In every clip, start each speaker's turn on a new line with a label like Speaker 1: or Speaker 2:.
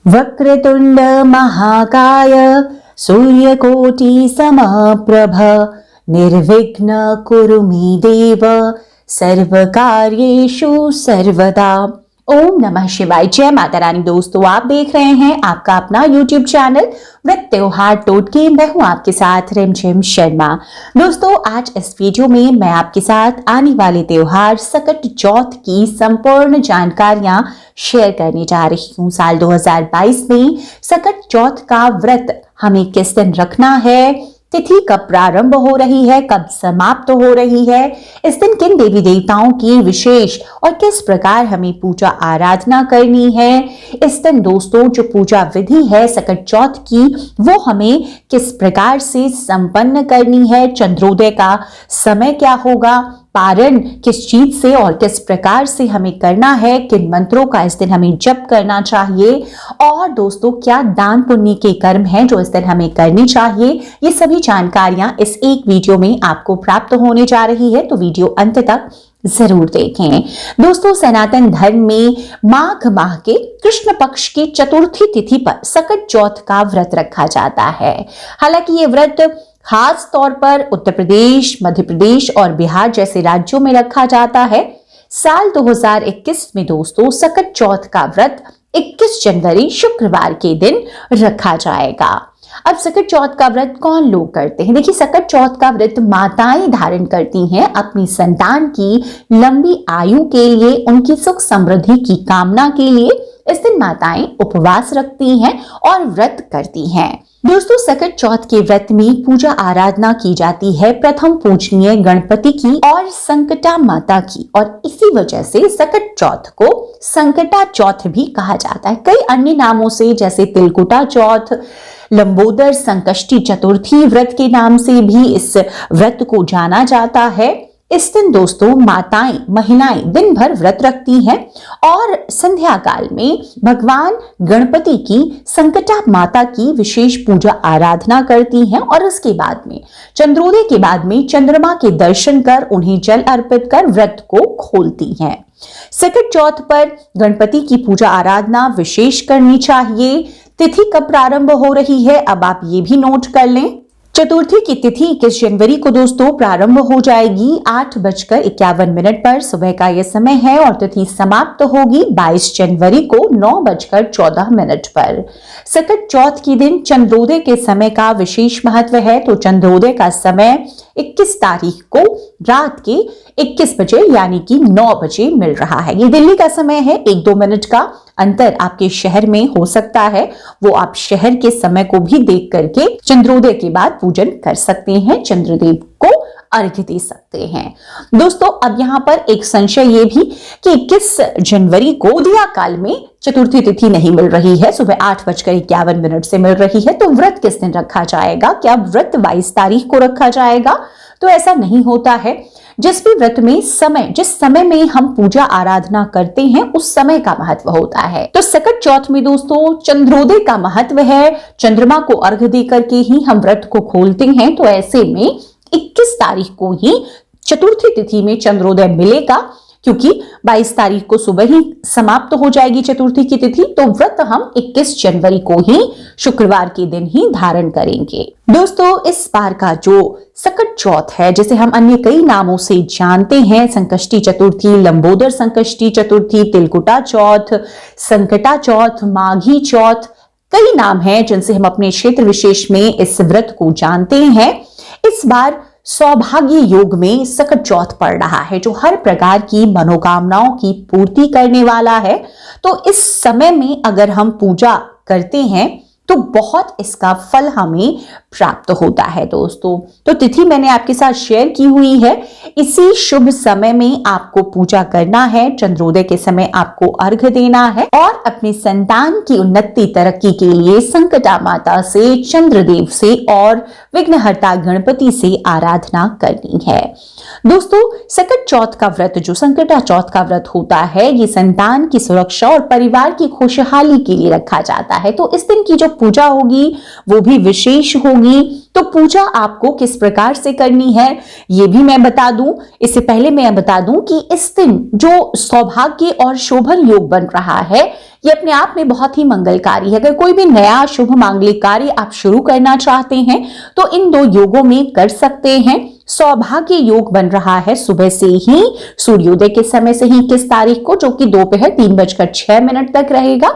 Speaker 1: वक्रतुंड महाकाय सूर्यकोटि समप्रभ निर्विघ्न कुरु मे देव सर्वकार्येषु सर्वदा। ओम नमः शिवाय। जय माता रानी। दोस्तों, आप देख रहे हैं आपका अपना YouTube चैनल व्रत त्योहार टोटके। मैं हूं आपके साथ रिमझिम शर्मा। दोस्तों, आज इस वीडियो में मैं आपके साथ आने वाले त्योहार सकट चौथ की संपूर्ण जानकारियां शेयर करने जा रही हूं। साल 2022 में सकट चौथ का व्रत हमें किस दिन रखना है, तिथि कब प्रारंभ हो रही है, कब समाप्त हो रही है, इस दिन किन देवी देवताओं की विशेष और किस प्रकार हमें पूजा आराधना करनी है। इस दिन दोस्तों जो पूजा विधि है सकट चौथ की वो हमें किस प्रकार से संपन्न करनी है, चंद्रोदय का समय क्या होगा, पारण किस चीज से और किस प्रकार से हमें करना है, किन मंत्रों का इस दिन हमें जप करना चाहिए, और दोस्तों क्या दान पुण्य के कर्म हैं जो इस दिन हमें करनी चाहिए। ये सभी जानकारियां इस एक वीडियो में आपको प्राप्त होने जा रही है, तो वीडियो अंत तक जरूर देखें। दोस्तों, सनातन धर्म में माघ माह के कृष्ण पक्ष की चतुर्थी तिथि पर सकट चौथ का व्रत रखा जाता है। हालांकि ये व्रत खास तौर पर उत्तर प्रदेश, मध्य प्रदेश और बिहार जैसे राज्यों में रखा जाता है। साल 2021 में दोस्तों सकट चौथ का व्रत 21 जनवरी शुक्रवार के दिन रखा जाएगा। अब सकट चौथ का व्रत कौन लोग करते हैं? देखिए, सकट चौथ का व्रत माताएं धारण करती हैं अपनी संतान की लंबी आयु के लिए, उनकी सुख समृद्धि की कामना के लिए इस दिन माताएं उपवास रखती हैं और व्रत करती हैं। दोस्तों, सकट चौथ के व्रत में पूजा आराधना की जाती है प्रथम पूजनीय गणपति की और संकटा माता की, और इसी वजह से सकट चौथ को संकटा चौथ भी कहा जाता है। कई अन्य नामों से जैसे तिलकुटा चौथ, लंबोदर संकष्टी चतुर्थी व्रत के नाम से भी इस व्रत को जाना जाता है। इस दिन दोस्तों माताएं, महिलाएं दिन भर व्रत रखती हैं और संध्या काल में भगवान गणपति की संकटा माता की विशेष पूजा आराधना करती हैं, और उसके बाद में चंद्रोदय के बाद में चंद्रमा के दर्शन कर उन्हें जल अर्पित कर व्रत को खोलती हैं। सकट चौथ पर गणपति की पूजा आराधना विशेष करनी चाहिए। तिथि कब प्रारंभ हो रही है, अब आप ये भी नोट कर लें। चतुर्थी की तिथि 21 जनवरी को दोस्तों प्रारंभ हो जाएगी 8:51 पर सुबह का यह समय है, और तिथि समाप्त होगी 22 जनवरी को 9:14 पर। सकट चौथ के दिन चंद्रोदय के समय का विशेष महत्व है। तो चंद्रोदय का समय 21 तारीख को रात के 21 बजे यानी कि 9 बजे मिल रहा है। ये दिल्ली का समय है। 1-2 मिनट का अंतर आपके शहर में हो सकता है, वो आप शहर के समय को भी देख करके चंद्रोदय के बाद पूजन कर सकते हैं, चंद्रदेव को अर्घ्य दे सकते हैं। दोस्तों, अब यहाँ पर एक संशय ये भी कि 21 जनवरी को उदया काल में चतुर्थी तिथि नहीं मिल रही है, सुबह 8:51 से मिल रही है, तो व्रत किस दिन रखा जाएगा? क्या व्रत 22 तारीख को रखा जाएगा? तो ऐसा नहीं होता है। जिस भी व्रत में जिस समय में हम पूजा आराधना करते हैं उस समय का महत्व होता है। तो सकट चौथ में दोस्तों चंद्रोदय का महत्व है। चंद्रमा को अर्घ्य दे करके ही हम व्रत को खोलते हैं, तो ऐसे में 21 तारीख को ही चतुर्थी तिथि में चंद्रोदय मिलेगा, क्योंकि 22 तारीख को सुबह ही समाप्त हो जाएगी चतुर्थी की तिथि, तो व्रत हम 21 जनवरी को ही शुक्रवार के दिन ही धारण करेंगे। दोस्तों, इस बार का जो सकट चौथ है, जिसे हम अन्य कई नामों से जानते हैं, संकष्टी चतुर्थी, लंबोदर संकष्टी चतुर्थी, तिलकुटा चौथ, संकटा चौथ, माघी चौथ, कई नाम हैं जिनसे हम अपने क्षेत्र विशेष में इस व्रत को जानते हैं। इस बार सौभाग्य योग में सकट चौथ पड़ रहा है, जो हर प्रकार की मनोकामनाओं की पूर्ति करने वाला है। तो इस समय में अगर हम पूजा करते हैं तो बहुत इसका फल हमें प्राप्त होता है। दोस्तों, तो तिथि मैंने आपके साथ शेयर की हुई है। इसी शुभ समय में आपको पूजा करना है, चंद्रोदय के समय आपको अर्घ्य देना है और अपने संतान की उन्नति तरक्की के लिए संकटा माता से, चंद्रदेव से और विघ्नहर्ता गणपति से आराधना करनी है। दोस्तों, सकट चौथ का व्रत, जो संकटा चौथ का व्रत होता है, ये संतान की सुरक्षा और परिवार की खुशहाली के लिए रखा जाता है। तो इस दिन की जो पूजा होगी वो भी विशेष होगी। तो पूजा आपको किस प्रकार से करनी है ये भी मैं बता दूं। इससे पहले मैं बता दूं कि इस दिन जो सौभाग्य और शोभन योग बन रहा है ये अपने आप में बहुत ही मंगलकारी है। अगर कोई भी नया शुभ मांगलिक कार्य आप शुरू करना चाहते हैं तो इन दो योगों में कर सकते हैं। सौभाग्य योग बन रहा है सुबह से ही, सूर्योदय के समय से ही 21 तारीख को, जो कि दोपहर 3:06 तक रहेगा।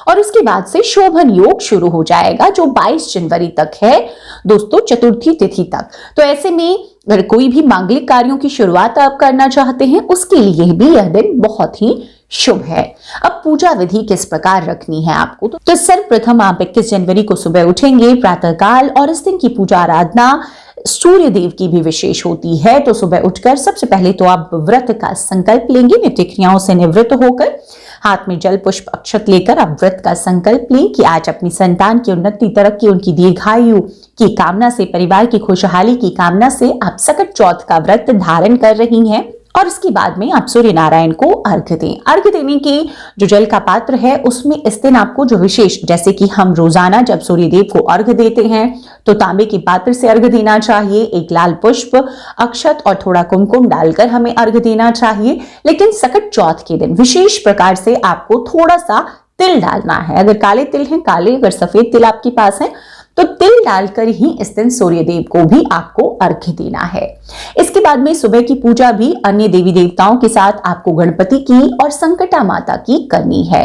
Speaker 1: और उसके बाद से शोभन योग शुरू हो जाएगा जो 22 जनवरी तक है दोस्तों, चतुर्थी तिथि तक। तो ऐसे में अगर कोई भी मांगलिक कार्यों की शुरुआत आप करना चाहते हैं उसके लिए भी यह दिन बहुत ही शुभ है। अब पूजा विधि किस प्रकार रखनी है आपको, तो सर्वप्रथम आप 21 जनवरी को सुबह उठेंगे प्रातःकाल, और इस दिन की पूजा आराधना सूर्य देव की भी विशेष होती है। तो सुबह उठकर सबसे पहले तो आप व्रत का संकल्प लेंगे, नित्य क्रियाओं से निवृत्त होकर हाथ में जल पुष्प अक्षत लेकर आप व्रत का संकल्प लें कि आज अपनी संतान की उन्नति, तरक्की, उनकी दीर्घायु की कामना से, परिवार की खुशहाली की कामना से आप सकट चौथ का व्रत धारण कर रही हैं। और उसके बाद में आप सूर्य नारायण को अर्घ्य दें। अर्घ्य देने के जो जल का पात्र है उसमें इस दिन आपको जो विशेष, जैसे कि हम रोजाना जब सूर्य देव को अर्घ्य देते हैं तो तांबे के पात्र से अर्घ्य देना चाहिए, एक लाल पुष्प अक्षत और थोड़ा कुमकुम डालकर हमें अर्घ्य देना चाहिए। लेकिन सकट चौथ के दिन विशेष प्रकार से आपको थोड़ा सा तिल डालना है। अगर काले तिल हैं काले, अगर सफेद तिल आपके पास है तो तिल डालकर ही इस दिन सूर्य देव को भी आपको अर्घ्य देना है। इसके बाद में सुबह की पूजा भी अन्य देवी देवताओं के साथ आपको गणपति की और संकटा माता की करनी है।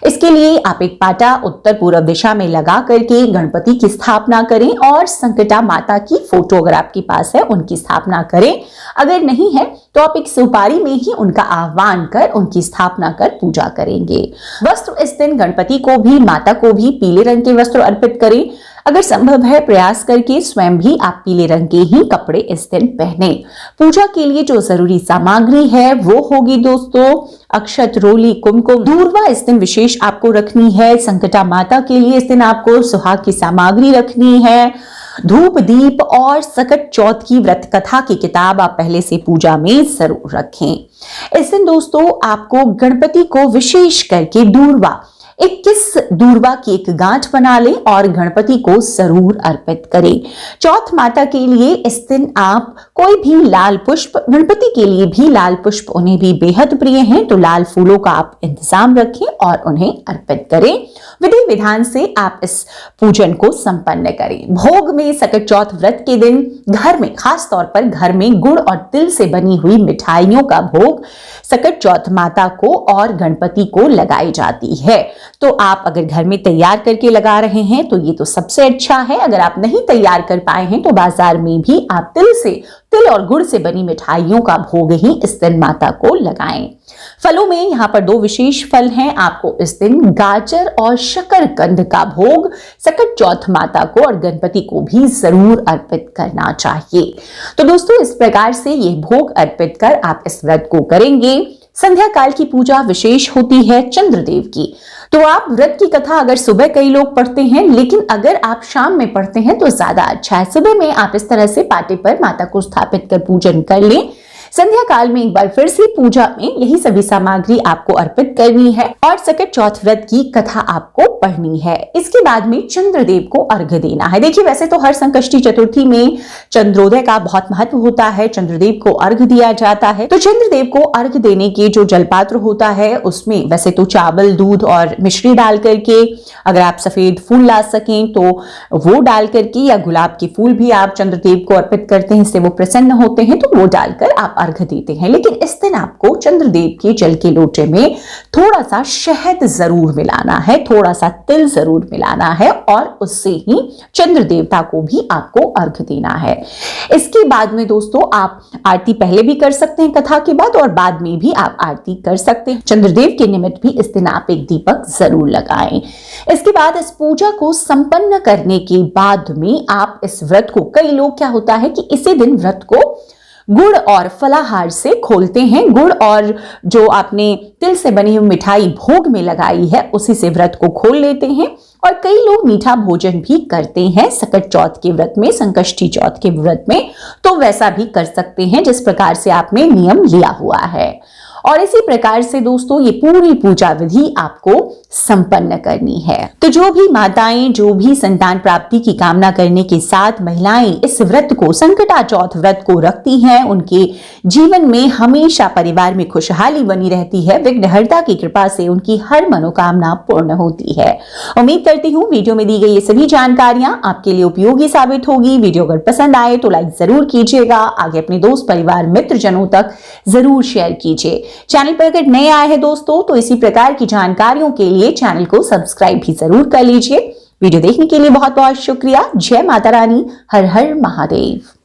Speaker 1: इसके लिए आप एक पाटा उत्तर पूर्व दिशा में लगा करके गणपति की स्थापना करें और संकटा माता की फोटो अगर आपके पास है उनकी स्थापना करें। अगर नहीं है तो आप एक सुपारी में ही उनका आह्वान कर उनकी स्थापना कर पूजा करेंगे। वस्त्र इस दिन गणपति को भी माता को भी पीले रंग के वस्त्र अर्पित करें। अगर संभव है प्रयास करके स्वयं भी आप पीले रंग के ही कपड़े इस दिन पहने। पूजा के लिए जो जरूरी सामग्री है वो होगी दोस्तों अक्षत, रोली, कुमकुम, दूर्वा इस दिन विशेष आपको रखनी है। संकटा माता के लिए इस दिन आपको सुहाग की सामग्री रखनी है। धूप, दीप और सकट चौथ की व्रत कथा की किताब आप पहले से पूजा में जरूर रखें। इस दिन दोस्तों आपको गणपति को विशेष करके दूर्वा 21 दूर्वा की एक गांठ बना लें और गणपति को जरूर अर्पित करें। चौथ माता के लिए इस दिन आप कोई भी लाल पुष्प, गणपति के लिए भी लाल पुष्प उन्हें भी बेहद प्रिय हैं, तो लाल फूलों का आप इंतजाम रखें और उन्हें अर्पित करें। विधि विधान से आप इस पूजन को संपन्न करें। भोग में सकट चौथ व्रत के दिन घर में, खास तौर पर घर में गुड़ और तिल से बनी हुई मिठाइयों का भोग सकट चौथ माता को और गणपति को लगाई जाती है। तो आप अगर घर में तैयार करके लगा रहे हैं तो ये तो सबसे अच्छा है। अगर आप नहीं तैयार कर पाए हैं तो बाजार में भी आप तिल और गुड़ से बनी मिठाइयों का भोग ही इस दिन माता को लगाएं। फलों में यहाँ पर दो विशेष फल हैं। आपको इस दिन गाजर और शकरकंद का भोग सकट चौथ माता को और गणपति को भी जरूर अर्पित करना चाहिए। तो दोस्तों इस प्रकार से ये भोग अर्पित कर आप इस व्रत को करेंगे। संध्या काल की पूजा विशेष होती है चंद्रदेव की। तो आप व्रत की कथा अगर सुबह कई लोग पढ़ते हैं, लेकिन अगर आप शाम में पढ़ते हैं तो ज्यादा अच्छा है। सुबह में आप इस तरह से पाटे पर माता को स्थापित कर पूजन कर लें। संध्या काल में एक बार फिर से पूजा में यही सभी सामग्री आपको अर्पित करनी है और सकट चौथ व्रत की कथा आपको पढ़नी है। इसके बाद में चंद्रदेव को अर्घ्य देना है। देखिए वैसे तो हर संकष्टी चतुर्थी में चंद्रोदय का बहुत महत्व होता है, चंद्रदेव को अर्घ्य दिया जाता है। तो चंद्रदेव को अर्घ्य देने के जो जलपात्र होता है उसमें वैसे तो चावल, दूध और मिश्री डाल करके, अगर आप सफेद फूल ला सकें तो वो डाल करके, या गुलाब के फूल भी आप चंद्रदेव को अर्पित करते हैं, इससे वो प्रसन्न होते हैं, तो वो डालकर आप अर्घ्य देते हैं। लेकिन इस दिन आपको चंद्रदेव के जल के लोटे में थोड़ा सा शहद जरूर मिलाना है, थोड़ा सा तिल जरूर मिलाना है और उससे ही चंद्र देवता को भी आपको अर्घ्य देना है। इसके बाद में दोस्तों आप आरती पहले भी कर सकते हैं कथा के बाद, और बाद में भी आप आरती कर सकते हैं। चंद्रदेव के निमित्त भी इस दिन आप एक दीपक जरूर लगाएं। इसके बाद इस पूजा को संपन्न करने के बाद में आप इस व्रत को, कई लोग क्या होता है कि इसी दिन व्रत को गुड़ और फलाहार से खोलते हैं। गुड़ और जो आपने तिल से बनी हुई मिठाई भोग में लगाई है उसी से व्रत को खोल लेते हैं। और कई लोग मीठा भोजन भी करते हैं सकट चौथ के व्रत में, संकष्टी चौथ के व्रत में, तो वैसा भी कर सकते हैं जिस प्रकार से आपने नियम लिया हुआ है। और इसी प्रकार से दोस्तों ये पूरी पूजा विधि आपको संपन्न करनी है। तो जो भी माताएं जो भी संतान प्राप्ति की कामना करने के साथ महिलाएं इस व्रत को, संकटा चौथ व्रत को रखती हैं, उनके जीवन में हमेशा परिवार में खुशहाली बनी रहती है। विघ्नहर्ता की कृपा से उनकी हर मनोकामना पूर्ण होती है। उम्मीद करती हूँ वीडियो में दी गई ये सभी जानकारियां आपके लिए उपयोगी साबित होगी। वीडियो अगर पसंद आए तो लाइक जरूर कीजिएगा, आगे अपने दोस्त परिवार मित्रजनों तक जरूर शेयर कीजिए। चैनल पर अगर नए आए हैं दोस्तों तो इसी प्रकार की जानकारियों के लिए चैनल को सब्सक्राइब भी जरूर कर लीजिए। वीडियो देखने के लिए बहुत बहुत शुक्रिया। जय माता रानी, हर हर महादेव।